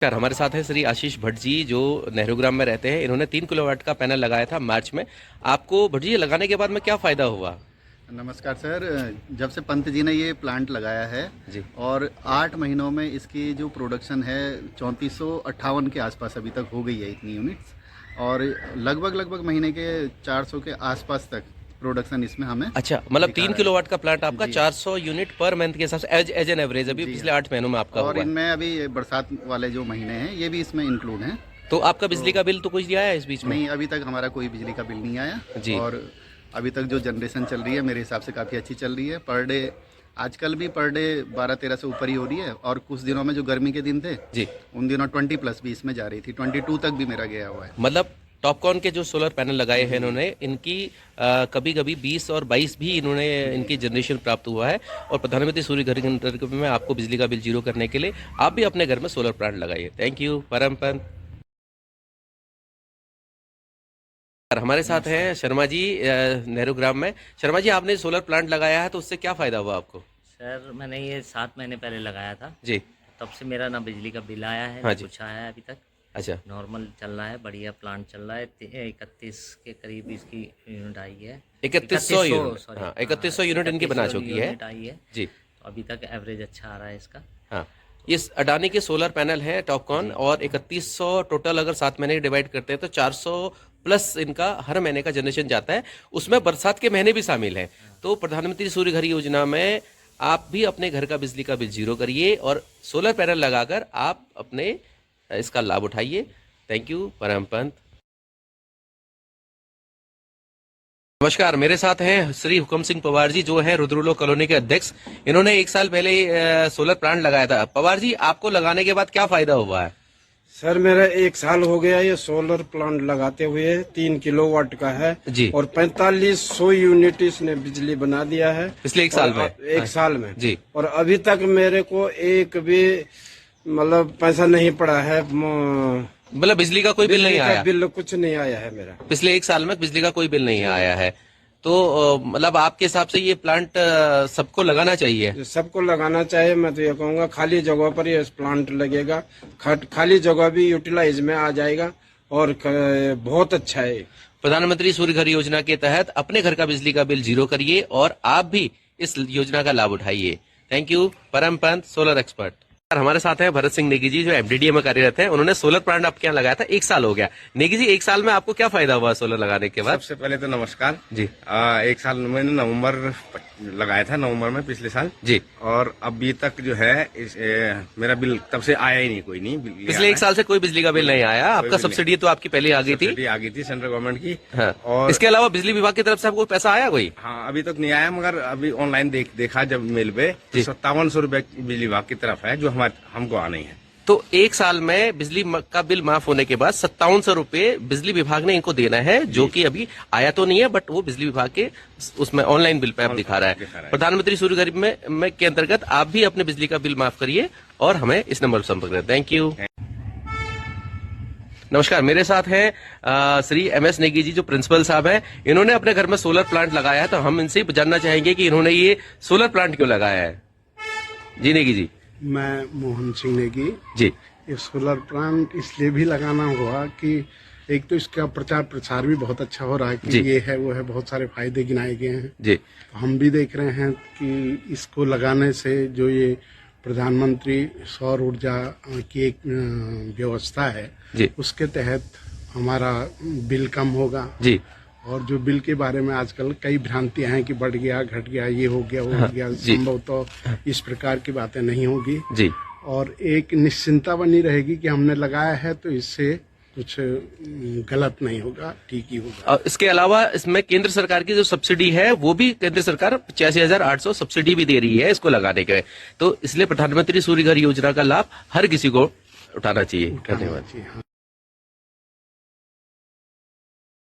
यार हमारे साथ है श्री आशीष भट्ट जी जो नेहरू ग्राम में रहते हैं। इन्होंने 3 किलोवाट का पैनल लगाया था मार्च में। आपको भट्ट जी ये लगाने के बाद में क्या फायदा हुआ? नमस्कार सर। जब से पंत जी ने ये प्लांट लगाया है जी। और 8 महीनों में इसकी जो प्रोडक्शन है 3458 के आसपास अभी तक हो गई है इतनी यूनिट्स, और लगभग महीने के 400 के आसपास तक प्रोडक्शन इसमें हमें अच्छा, मतलब 3 किलोवाट का प्लांट आपका जी। 400 यूनिट पर मंथ के हिसाब से एज एन एवरेज अभी पिछले 8 महीनों में आपका और हुआ है। इनमें अभी बरसात वाले जो महीने हैं ये भी इसमें इंक्लूड हैं। तो आपका बिजली का बिल तो कुछ दिया है इस बीच में? नहीं, अभी तक हमारा कोई बिजली का बिल नहीं आया जी। और अभी तक जो जनरेशन चल रही है मेरे हिसाब से काफ़ी अच्छी चल रही है। पर डे आजकल भी पर डे 12-13 से ऊपर ही हो रही है, और कुछ दिनों में जो गर्मी के दिन थे जी, उन दिनों 20+ भी इसमें जा रही थी, 22 तक भी मेरा गया हुआ है। मतलब टॉपकॉन के जो सोलर पैनल लगाए हैं इन्होंने, इनकी कभी कभी 20 और 22 भी इन्होंने इनकी जनरेशन प्राप्त हुआ है। और प्रधानमंत्री सूर्य घर के अंतर्गत में आपको बिजली का बिल जीरो करने के लिए आप भी अपने घर में सोलर प्लांट लगाइए। थैंक यू परम पंत। और हमारे साथ हैं शर्मा जी नेहरू ग्राम में। शर्मा जी, आपने सोलर प्लांट लगाया है तो उससे क्या फायदा हुआ आपको? सर मैंने ये 7 महीने पहले लगाया था जी। तब से मेरा ना बिजली का बिल आया है हाँ ना जी। कुछ आया है अभी तक। अच्छा। नॉर्मल चल रहा है, बढ़िया प्लांट चल रहा है। 31 के करीब इसकी यूनिट आई है। 3100 यूनिट, सॉरी, हाँ 3100 यूनिट इनकी बना चुकी है आई है जी। तो अभी तक एवरेज अच्छा आ रहा है इसका। हाँ, ये अडानी के सोलर पैनल है टॉपकॉन, और 3100 टोटल अगर 7 महीने डिवाइड करते हैं तो 400 प्लस इनका हर महीने का जनरेशन जाता है। उसमें बरसात के महीने भी शामिल हैं। तो प्रधानमंत्री सूर्य घर योजना में आप भी अपने घर का बिजली का बिल जीरो करिए और सोलर पैनल लगाकर आप अपने इसका लाभ उठाइए। थैंक यू परम पंत। नमस्कार, मेरे साथ हैं श्री हुकम सिंह पवार जी जो है रुद्रुलो कॉलोनी के अध्यक्ष। इन्होंने 1 साल पहले सोलर प्लांट लगाया था। पवार जी, आपको लगाने के बाद क्या फायदा हुआ है? सर मेरा 1 साल हो गया ये सोलर प्लांट लगाते हुए। 3 किलोवाट का है जी। और 4500 यूनिट इसने बिजली बना दिया है पिछले 1 साल में। 1 साल में जी। और अभी तक मेरे को एक भी मतलब पैसा नहीं पड़ा है। मतलब बिजली का कोई बिल नहीं आया? बिल कुछ नहीं आया है मेरा। पिछले 1 साल में बिजली का कोई बिल नहीं आया है। तो मतलब आपके हिसाब से ये प्लांट सबको लगाना चाहिए? सबको लगाना चाहिए। मैं तो ये कहूँगा खाली जगह पर ये प्लांट लगेगा, खाली जगह भी यूटिलाइज में आ जाएगा और बहुत अच्छा है। प्रधानमंत्री सूर्य घर योजना के तहत अपने घर का बिजली का बिल जीरो करिए और आप भी इस योजना का लाभ उठाइए। थैंक यू परम पंत, सोलर एक्सपर्ट। हमारे साथ हैं भरत सिंह नेगी जी जो एमडीडीए में कार्यरत हैं। उन्होंने सोलर प्लांट आपके यहाँ लगाया था, 1 साल हो गया। नेगी जी, 1 साल में आपको क्या फायदा हुआ सोलर लगाने के बाद? सबसे पहले तो नमस्कार जी। 1 साल मैंने नवंबर लगाया था, नवंबर में पिछले साल जी। और अभी तक जो है मेरा बिल तब से आया ही नहीं, कोई नहीं बिल पिछले 1 साल से कोई बिजली का बिल नहीं आया। आपका सब्सिडी तो आपकी पहले आ गई थी? आ गई थी सेंट्रल गवर्नमेंट की। हाँ। और इसके अलावा बिजली विभाग की तरफ से आपको पैसा आया कोई? हाँ, अभी तक नहीं आया, मगर अभी ऑनलाइन देखा जब मेल पे 5700 रुपए बिजली विभाग की तरफ है जो हमको आना ही है। तो 1 साल में बिजली का बिल माफ होने के बाद 5700 रुपए बिजली विभाग ने इनको देना है, जो कि अभी आया तो नहीं है, बट वो बिजली विभाग के उसमें ऑनलाइन बिल पे आप दिखा रहा है। प्रधानमंत्री सूर्य घर में के अंतर्गत आप भी अपने बिजली का बिल माफ करिए और हमें इस नंबर पर संपर्क करें। Thank you. नमस्कार, मेरे साथ हैं श्री MS नेगी जी जो प्रिंसिपल साहब हैं। इन्होंने अपने घर में सोलर प्लांट लगाया है, तो हम इनसे जानना चाहेंगे कि इन्होंने ये सोलर प्लांट क्यों लगाया है। जी नेगी जी। मैं मोहन सिंह नेगी जी। ये सोलर प्लांट इसलिए भी लगाना हुआ कि एक तो इसका प्रचार प्रसार भी बहुत अच्छा हो रहा है कि ये है वो है, बहुत सारे फायदे गिनाए गए हैं जी। तो हम भी देख रहे हैं कि इसको लगाने से जो ये प्रधानमंत्री सौर ऊर्जा की एक व्यवस्था है जी। उसके तहत हमारा बिल कम होगा जी। और जो बिल के बारे में आजकल कई भ्रांतियां हैं कि बढ़ गया घट गया, ये हो गया वो हो गया, संभवतः इस प्रकार की बातें नहीं होगी जी। और एक निश्चिंता बनी रहेगी कि हमने लगाया है तो इससे कुछ गलत नहीं होगा, ठीक ही होगा। और इसके अलावा इसमें केंद्र सरकार की जो सब्सिडी है वो भी केंद्र सरकार 85,800 सब्सिडी भी दे रही है इसको लगाने के। तो इसलिए प्रधानमंत्री सूर्य घर योजना का लाभ हर किसी को उठाना चाहिए। धन्यवाद।